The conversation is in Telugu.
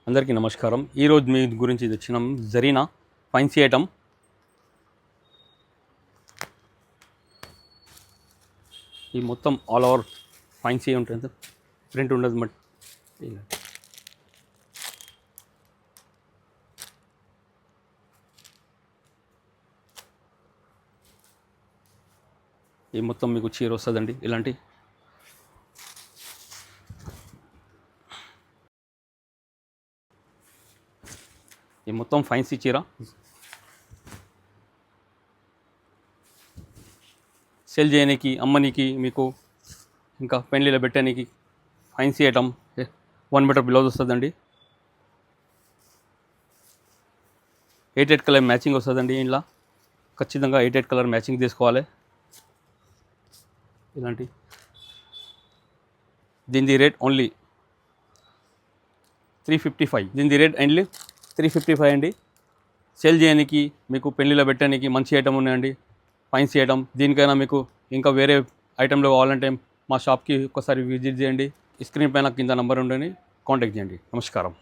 అందరికీ నమస్కారం. ఈరోజు మీ గురించి తెచ్చినాం జరీనా ఫ్యాన్సీ ఐటమ్. ఈ మొత్తం ఆల్ ఓవర్ ఫ్యాన్సీ ఉంటుంది, ప్రింట్ ఉండదు. బట్ ఈ మొత్తం మీకు చీర వస్తుందండి. ఇలాంటి ఈ మొత్తం ఫ్యాన్సీ చీర సేల్ చేయడానికి, అమ్మనికి, మీకు ఇంకా పెళ్ళిలో పెట్టడానికి ఫ్యాన్సీ ఐటమ్. 1 మీటర్ బ్లౌజ్ వస్తుందండి. 8 కలర్ మ్యాచింగ్ వస్తుందండి. ఇంట్లో ఖచ్చితంగా 8 కలర్ మ్యాచింగ్ తీసుకోవాలి. ఇలాంటి దీని రేట్ ఓన్లీ 355. దీని రేట్ ఓన్లీ 355 అండి. సేల్ చేయడానికి, మీకు పెళ్ళిలో పెట్టడానికి మంచి ఐటమ్ ఉన్నాయండి, ఫ్యాన్సీ ఐటమ్. దీనికైనా మీకు ఇంకా వేరే ఐటెంలో కావాలంటే మా షాప్కి ఒక్కసారి విజిట్ చేయండి. స్క్రీన్ పైన కింద నంబర్ ఉండని కాంటాక్ట్ చేయండి. నమస్కారం.